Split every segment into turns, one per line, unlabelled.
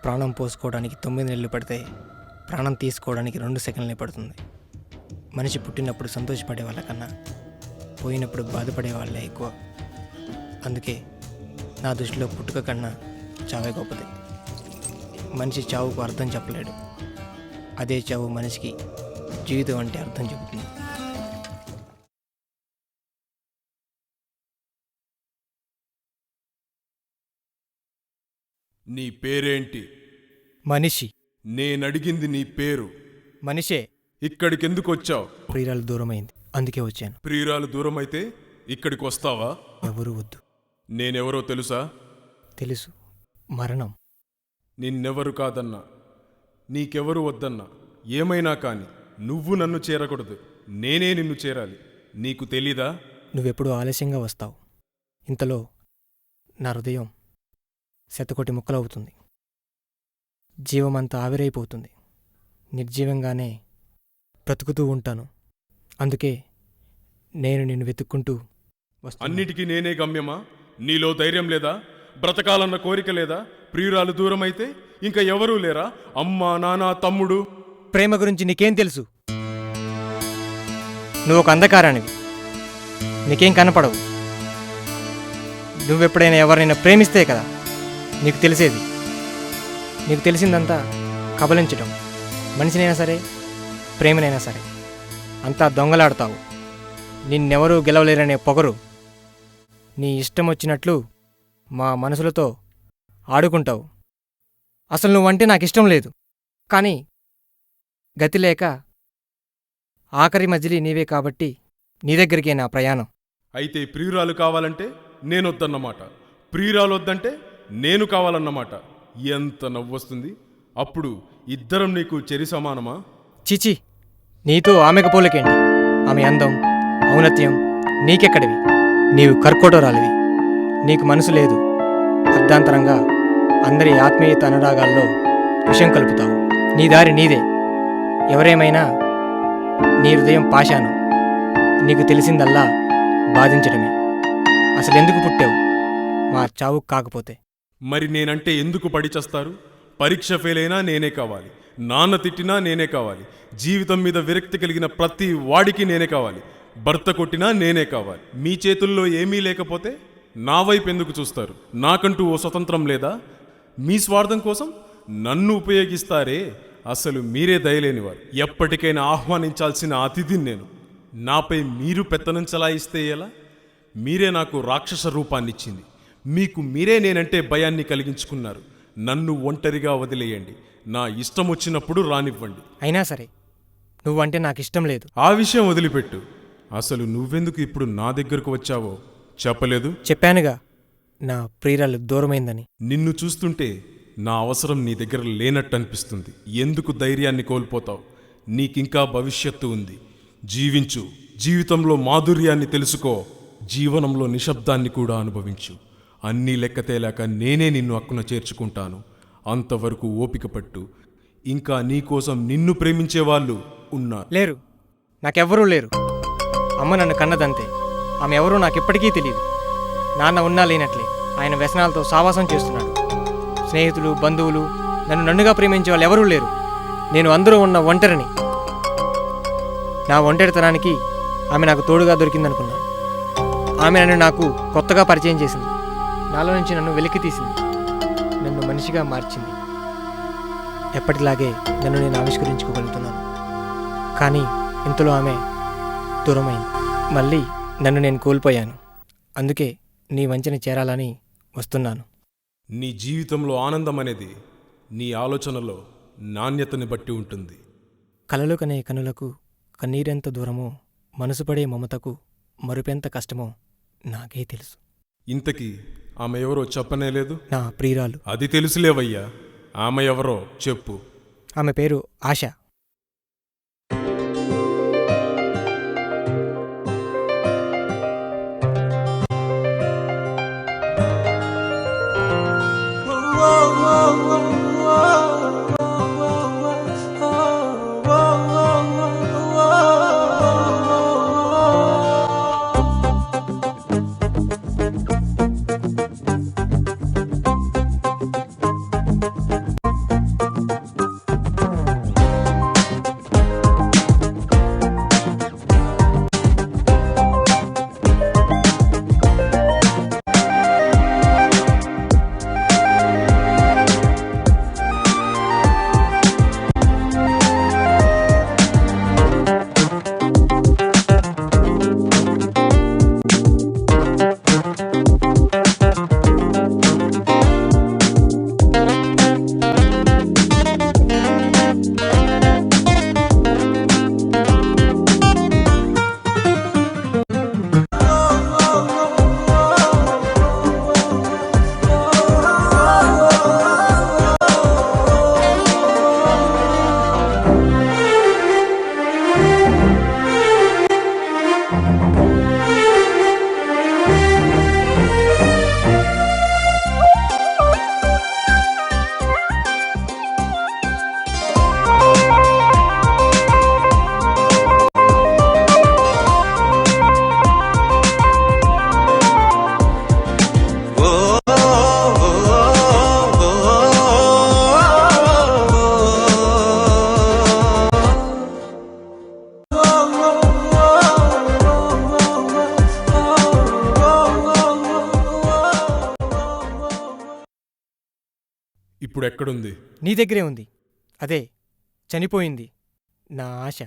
ప్రాణం పోసుకోవడానికి 9 నెలలు పడితే ప్రాణం తీసుకోవడానికి 2 సెకండ్లే పడుతుంది. మనిషి పుట్టినప్పుడు సంతోషపడే వాళ్ళకన్నా పోయినప్పుడు బాధపడే వాళ్ళే ఎక్కువ. అందుకే నా దృష్టిలో పుట్టుక కన్నా చావే గొప్పది. మనిషి చావుకు అర్థం చెప్పలేడు, అదే చావు మనిషికి జీవితం అంటే అర్థం చెబుతుంది.
నీ పేరేంటి?
మనిషి.
నేనడిగింది నీ పేరు.
మనిషే.
ఇక్కడికెందుకు వచ్చావు?
ప్రియురాలు దూరమైంది, అందుకే వచ్చాను.
ప్రియురాలు దూరమైతే ఇక్కడికి వస్తావా?
ఎవరు వద్దు.
నేనెవరో తెలుసా?
తెలుసు, మరణం.
నిన్నెవరు కాదన్నా, నీకెవరు వద్దన్నా, ఏమైనా కాని నువ్వు నన్ను చేరకూడదు, నేనే నిన్ను చేరాలి. నీకు తెలీదా?
నువ్వెప్పుడు ఆలస్యంగా వస్తావు. ఇంతలో నా హృదయం శతకోటి ముక్కలవుతుంది. జీవమంతా ఆవిరైపోతుంది. నిర్జీవంగానే బ్రతుకుతూ ఉంటాను. అందుకే నేను నిన్ను వెతుక్కుంటూ వస్తాను.
అన్నిటికీ నేనే గమ్యమా? నీలో ధైర్యం లేదా? బ్రతకాలన్న కోరిక లేదా? ప్రియురాలు దూరమైతే ఇంకా ఎవరూ లేరా? అమ్మా, నాన్న, తమ్ముడు?
ప్రేమ గురించి నీకేం తెలుసు? నువ్వు ఒక అంధకారానివి, నీకేం కనపడవు. నువ్వెప్పుడైనా ఎవరినైనా ప్రేమిస్తే కదా నీకు తెలిసేది. నీకు తెలిసిందంతా కబలించటం. మనిషినైనా సరే, ప్రేమనైనా సరే అంతా దొంగలాడతావు. నిన్నెవరూ గెలవలేరనే పొగరు. నీ ఇష్టం వచ్చినట్లు మా మనసులతో ఆడుకుంటావు. అసలు నువ్వంటే నాకు ఇష్టం లేదు, కానీ గతి లేక ఆఖరి మజిలీ నీవే కాబట్టి నీ దగ్గరికే నా ప్రయాణం.
అయితే ప్రియురాలు కావాలంటే నేనొద్దన్నమాట, ప్రియురాలు వద్దంటే నేను కావాలన్నమాట. ఎంత నవ్వొస్తుంది! అప్పుడు ఇద్దరం నీకు చెరి సమానమా?
చిచి, నీతో ఆమెకు పోలికేంటి? ఆమె అందం, ఔన్నత్యం నీకెక్కడివి? నీవు కర్కోటరాలివి. నీకు మనసు లేదు. అర్ధాంతరంగా అందరి ఆత్మీయత అనురాగాల్లో విషం కలుపుతావు. నీ దారి నీదే. ఎవరేమైనా నీ హృదయం పాషాణం. నీకు తెలిసిందల్లా బాధించడమే. అసలెందుకు పుట్టావు మా చావు కాకపోతే?
మరి నేనంటే ఎందుకు పడి చస్తారు? పరీక్ష ఫెయిల్ అయినా నేనే కావాలి, నాన్న తిట్టినా నేనే కావాలి, జీవితం మీద విరక్తి కలిగిన ప్రతి వాడికి నేనే కావాలి, భర్త కొట్టినా నేనే కావాలి. మీ చేతుల్లో ఏమీ లేకపోతే నా వైపు ఎందుకు చూస్తారు? నాకంటూ ఓ స్వతంత్రం లేదా? మీ స్వార్థం కోసం నన్ను ఉపయోగిస్తారే. అసలు మీరే దయలేనివారు. ఎప్పటికైనా ఆహ్వానించాల్సిన అతిథిని నేను. నాపై మీరు పెత్తనం చలాయిస్తే ఎలా? మీరే నాకు రాక్షస రూపాన్నిచ్చింది. మీకు మీరే నేనంటే భయాన్ని కలిగించుకున్నారు. నన్ను ఒంటరిగా వదిలేయండి. నా ఇష్టం వచ్చినప్పుడు రానివ్వండి.
అయినా సరే నువ్వంటే నాకు ఇష్టం లేదు.
ఆ విషయం వదిలిపెట్టు. అసలు నువ్వెందుకు ఇప్పుడు నా దగ్గరకు వచ్చావో చెప్పలేదు?
చెప్పానుగా, నా ప్రియురాలు దూరమైందని.
నిన్ను చూస్తుంటే నా అవసరం నీ దగ్గర లేనట్టు అనిపిస్తుంది. ఎందుకు ధైర్యాన్ని కోల్పోతావు? నీకింకా భవిష్యత్తు ఉంది. జీవించు. జీవితంలో మాధుర్యాన్ని తెలుసుకో. జీవనంలో నిశ్శబ్దాన్ని కూడా అనుభవించు. అన్నీ లెక్క తేలాక నేనే నిన్ను అక్కున చేర్చుకుంటాను. అంతవరకు ఓపిక పట్టు. ఇంకా నీకోసం నిన్ను ప్రేమించేవాళ్ళు ఉన్నారు.
లేరు, నాకెవ్వరూ లేరు. అమ్మ నన్ను కన్నదంతే. ఆమె ఎవరో నాకెప్పటికీ తెలియదు. నాన్న ఉన్నా లేనట్లే ఆయన వ్యసనాలతో సావాసం చేస్తున్నాడు. స్నేహితులు, బంధువులు, నన్నుగా ప్రేమించే వాళ్ళు ఎవరూ లేరు. నేను అందరూ ఉన్న ఒంటరిని. నా ఒంటరితనానికి ఆమె నాకు తోడుగా దొరికిందనుకున్నాను. ఆమె నన్ను నాకు కొత్తగా పరిచయం చేసింది. నాలో నుంచి నన్ను వెలికి తీసింది. నన్ను మనిషిగా మార్చింది. ఎప్పటిలాగే నన్ను నేను ఆవిష్కరించుకోగలుగుతున్నాను. కానీ ఇంతలో ఆమె దూరమైంది. మళ్ళీ నన్ను నేను కోల్పోయాను. అందుకే నీ వంచన చేరాలని వస్తున్నాను.
నీ జీవితంలో ఆనందం అనేది నీ ఆలోచనలో నాణ్యతని బట్టి ఉంటుంది.
కలలు కనే కనులకు కన్నీరెంత దూరమో, మనసు పడే మమతకు మరుపెంత కష్టమో నాకే తెలుసు.
ఇంతకీ ఆమె ఎవరో చెప్పనేలేదు?
నా ప్రియురాలు.
అది తెలుసులేవయ్యా. ఆమె ఎవరో చెప్పు.
ఆమె పేరు ఆశ.
ఇప్పుడు ఎక్కడుంది?
నీ దగ్గరే ఉంది. అదే చనిపోయింది నా ఆశ.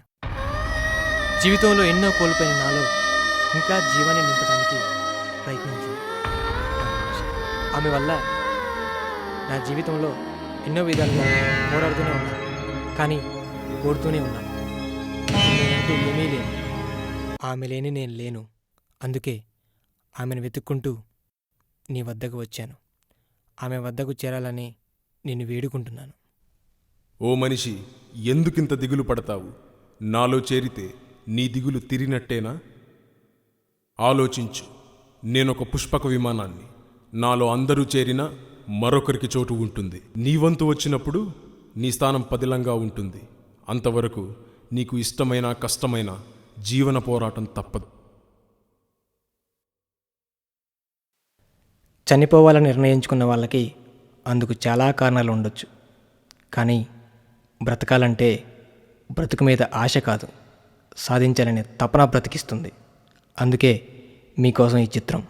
జీవితంలో ఎన్నో కోల్పోయిన నాలో ఇంకా జీవాన్ని నింపడానికి ప్రయత్నించింది నా ఆశ. ఆమె వల్ల నా జీవితంలో ఎన్నో విధాలుగా పోరాడుతూనే ఉన్నాను, కానీ ఓడుతూనే ఉన్నాను. నేనంటూ ఏమీ లేను, ఆమె లేని నేను లేను. అందుకే ఆమెను వెతుక్కుంటూ నీ వద్దకు వచ్చాను. ఆమె వద్దకు చేరాలని నిన్ను వేడుకుంటున్నాను.
ఓ మనిషి, ఎందుకింత దిగులు పడతావు? నాలో చేరితే నీ దిగులు తీరినట్టేనా? ఆలోచించు. నేనొక పుష్పక విమానాన్ని. నాలో అందరూ చేరినా మరొకరికి చోటు ఉంటుంది. నీ వంతు వచ్చినప్పుడు నీ స్థానం పదిలంగా ఉంటుంది. అంతవరకు నీకు ఇష్టమైన కష్టమైన జీవన పోరాటం తప్పదు.
చనిపోవాలని నిర్ణయించుకున్న వాళ్ళకి అందుకు చాలా కారణాలు ఉండొచ్చు, కానీ బ్రతకాలంటే బ్రతుకు మీద ఆశ కాదు, సాధించాలనే తపన బ్రతికిస్తుంది. అందుకే మీకోసం ఈ చిత్రం.